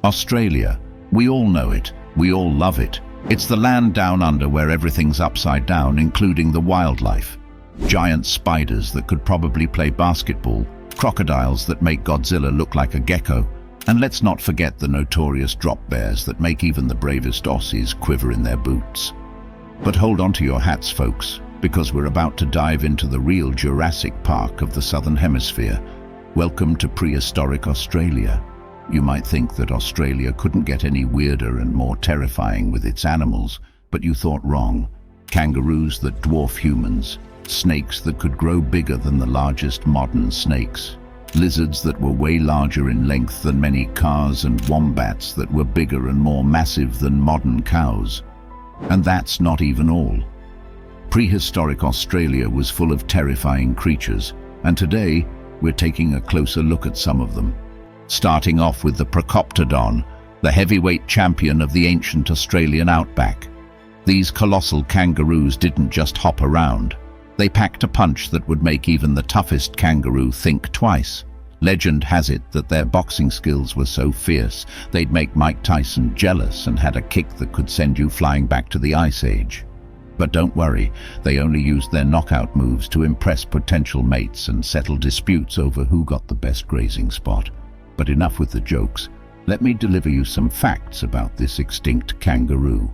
Australia. We all know it. We all love it. It's the land down under where everything's upside down, including the wildlife. Giant spiders that could probably play basketball, crocodiles that make Godzilla look like a gecko, and let's not forget the notorious drop bears that make even the bravest Aussies quiver in their boots. But hold on to your hats, folks, because we're about to dive into the real Jurassic Park of the Southern Hemisphere. Welcome to prehistoric Australia. You might think that Australia couldn't get any weirder and more terrifying with its animals, but you thought wrong. Kangaroos that dwarf humans, snakes that could grow bigger than the largest modern snakes, lizards that were way larger in length than many cars, and wombats that were bigger and more massive than modern cows. And that's not even all. Prehistoric Australia was full of terrifying creatures, and today we're taking a closer look at some of them. Starting off with the Procoptodon, the heavyweight champion of the ancient Australian outback. These colossal kangaroos didn't just hop around. They packed a punch that would make even the toughest kangaroo think twice. Legend has it that their boxing skills were so fierce they'd make Mike Tyson jealous, and had a kick that could send you flying back to the Ice Age. But don't worry, they only used their knockout moves to impress potential mates and settle disputes over who got the best grazing spot. But enough with the jokes. Let me deliver you some facts about this extinct kangaroo.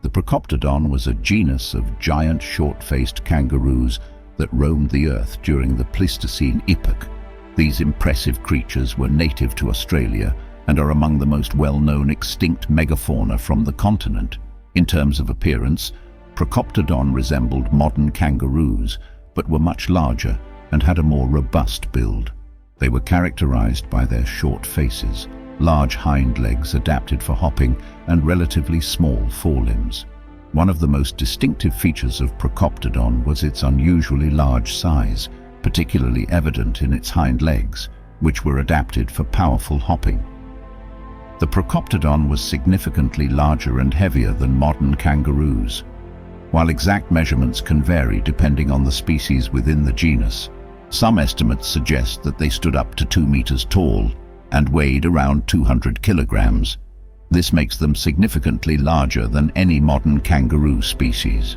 The Procoptodon was a genus of giant short-faced kangaroos that roamed the earth during the Pleistocene epoch. These impressive creatures were native to Australia and are among the most well-known extinct megafauna from the continent. In terms of appearance, Procoptodon resembled modern kangaroos, but were much larger and had a more robust build. They were characterized by their short faces, large hind legs adapted for hopping, and relatively small forelimbs. One of the most distinctive features of Procoptodon was its unusually large size, particularly evident in its hind legs, which were adapted for powerful hopping. The Procoptodon was significantly larger and heavier than modern kangaroos. While exact measurements can vary depending on the species within the genus, some estimates suggest that they stood up to 2 meters tall and weighed around 200 kilograms. This makes them significantly larger than any modern kangaroo species.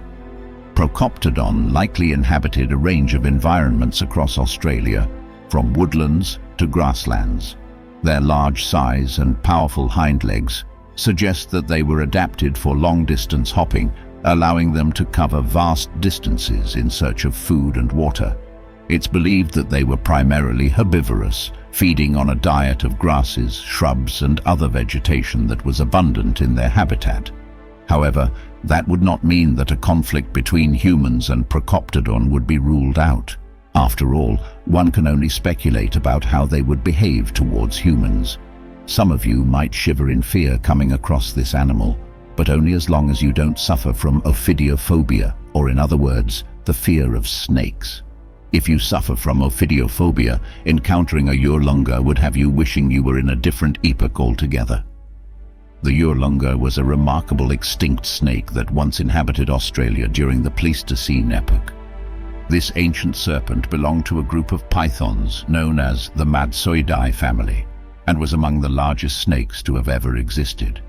Procoptodon likely inhabited a range of environments across Australia, from woodlands to grasslands. Their large size and powerful hind legs suggest that they were adapted for long-distance hopping, allowing them to cover vast distances in search of food and water. It's believed that they were primarily herbivorous, feeding on a diet of grasses, shrubs, and other vegetation that was abundant in their habitat. However, that would not mean that a conflict between humans and Procoptodon would be ruled out. After all, one can only speculate about how they would behave towards humans. Some of you might shiver in fear coming across this animal, but only as long as you don't suffer from ophidiophobia, or in other words, the fear of snakes. If you suffer from ophidiophobia, encountering a Yurlunggur would have you wishing you were in a different epoch altogether. The Yurlunggur was a remarkable extinct snake that once inhabited Australia during the Pleistocene epoch. This ancient serpent belonged to a group of pythons known as the Madtsoidae family, and was among the largest snakes to have ever existed.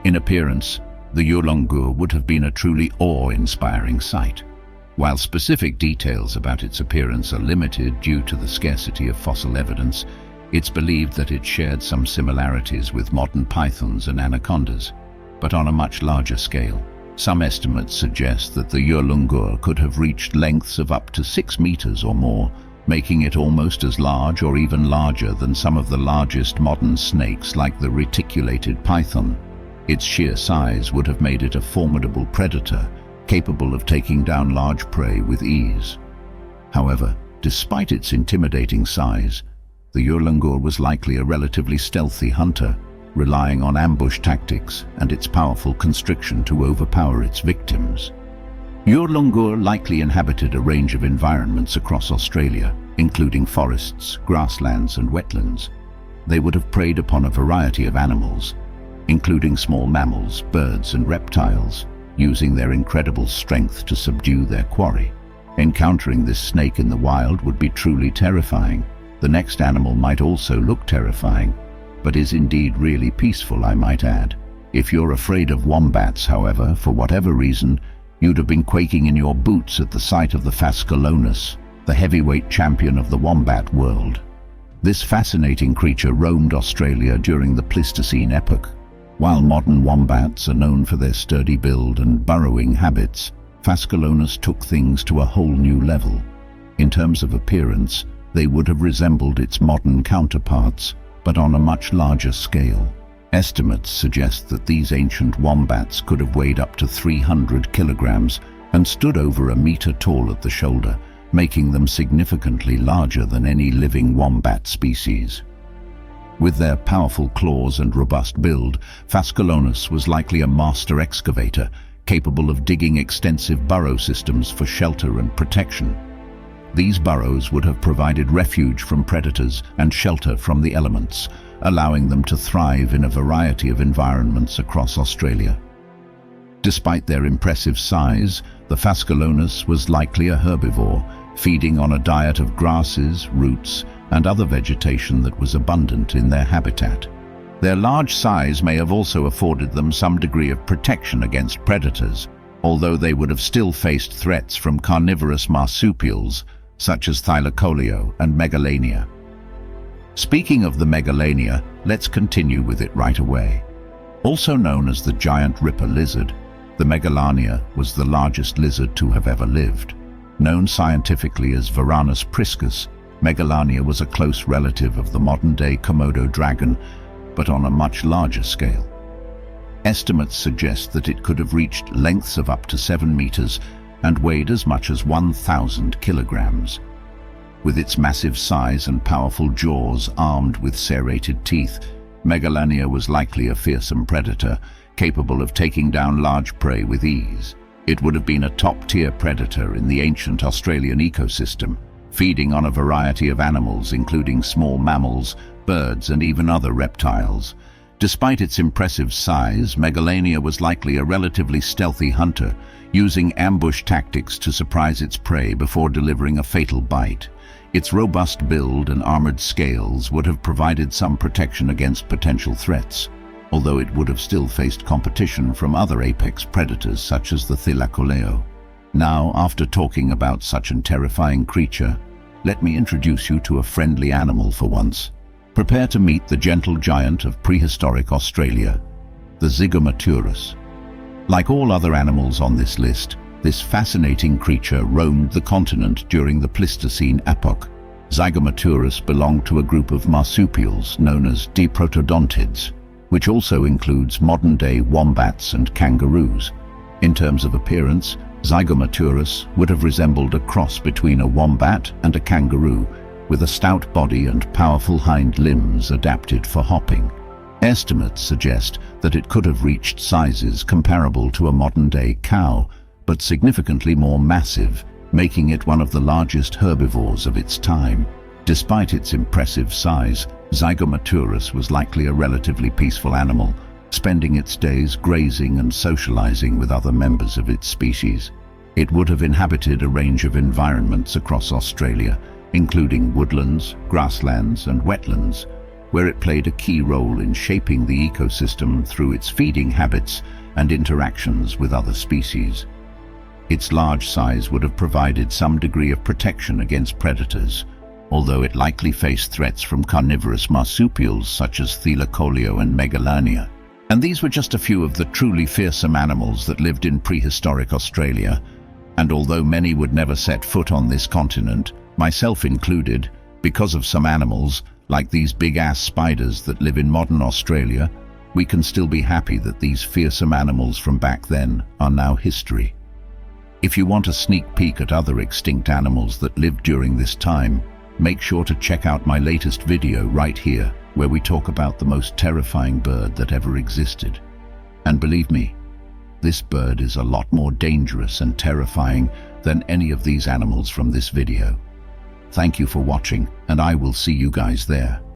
In appearance, the Yurlunggur would have been a truly awe-inspiring sight. While specific details about its appearance are limited due to the scarcity of fossil evidence, it's believed that it shared some similarities with modern pythons and anacondas, but on a much larger scale. Some estimates suggest that the Yurlunggur could have reached lengths of up to 6 meters or more, making it almost as large or even larger than some of the largest modern snakes like the reticulated python. Its sheer size would have made it a formidable predator, capable of taking down large prey with ease. However, despite its intimidating size, the Yurlunggur was likely a relatively stealthy hunter, relying on ambush tactics and its powerful constriction to overpower its victims. Yurlunggur likely inhabited a range of environments across Australia, including forests, grasslands, and wetlands. They would have preyed upon a variety of animals, including small mammals, birds, and reptiles, using their incredible strength to subdue their quarry. Encountering this snake in the wild would be truly terrifying. The next animal might also look terrifying, but is indeed really peaceful, I might add. If you're afraid of wombats, however, for whatever reason, you'd have been quaking in your boots at the sight of the Phascolonus, the heavyweight champion of the wombat world. This fascinating creature roamed Australia during the Pleistocene epoch. While modern wombats are known for their sturdy build and burrowing habits, Phascolonus took things to a whole new level. In terms of appearance, they would have resembled its modern counterparts, but on a much larger scale. Estimates suggest that these ancient wombats could have weighed up to 300 kilograms and stood over a meter tall at the shoulder, making them significantly larger than any living wombat species. With their powerful claws and robust build, Phascolonus was likely a master excavator, capable of digging extensive burrow systems for shelter and protection. These burrows would have provided refuge from predators and shelter from the elements, allowing them to thrive in a variety of environments across Australia. Despite their impressive size, the Phascolonus was likely a herbivore, feeding on a diet of grasses, roots, and other vegetation that was abundant in their habitat. Their large size may have also afforded them some degree of protection against predators, although they would have still faced threats from carnivorous marsupials such as Thylacoleo and Megalania. Speaking of the Megalania, let's continue with it right away. Also known as the giant ripper lizard, the Megalania was the largest lizard to have ever lived. Known scientifically as Varanus priscus, Megalania was a close relative of the modern-day Komodo dragon, but on a much larger scale. Estimates suggest that it could have reached lengths of up to 7 meters and weighed as much as 1,000 kilograms. With its massive size and powerful jaws armed with serrated teeth, Megalania was likely a fearsome predator, capable of taking down large prey with ease. It would have been a top-tier predator in the ancient Australian ecosystem, feeding on a variety of animals including small mammals, birds, and even other reptiles. Despite its impressive size, Megalania was likely a relatively stealthy hunter, using ambush tactics to surprise its prey before delivering a fatal bite. Its robust build and armored scales would have provided some protection against potential threats, although it would have still faced competition from other apex predators such as the Thylacoleo. Now, after talking about such a terrifying creature, let me introduce you to a friendly animal for once. Prepare to meet the gentle giant of prehistoric Australia, the Zygomaturus. Like all other animals on this list, this fascinating creature roamed the continent during the Pleistocene epoch. Zygomaturus belonged to a group of marsupials known as diprotodontids, which also includes modern-day wombats and kangaroos. In terms of appearance, Zygomaturus would have resembled a cross between a wombat and a kangaroo, with a stout body and powerful hind limbs adapted for hopping. Estimates suggest that it could have reached sizes comparable to a modern-day cow, but significantly more massive, making it one of the largest herbivores of its time. Despite its impressive size, Zygomaturus was likely a relatively peaceful animal, spending its days grazing and socializing with other members of its species. It would have inhabited a range of environments across Australia, including woodlands, grasslands, and wetlands, where it played a key role in shaping the ecosystem through its feeding habits and interactions with other species. Its large size would have provided some degree of protection against predators, although it likely faced threats from carnivorous marsupials such as Thylacoleo and Megalania. And these were just a few of the truly fearsome animals that lived in prehistoric Australia. And although many would never set foot on this continent, myself included, because of some animals, like these big-ass spiders that live in modern Australia, we can still be happy that these fearsome animals from back then are now history. If you want a sneak peek at other extinct animals that lived during this time, make sure to check out my latest video right here, where we talk about the most terrifying bird that ever existed. And believe me, this bird is a lot more dangerous and terrifying than any of these animals from this video. Thank you for watching, and I will see you guys there.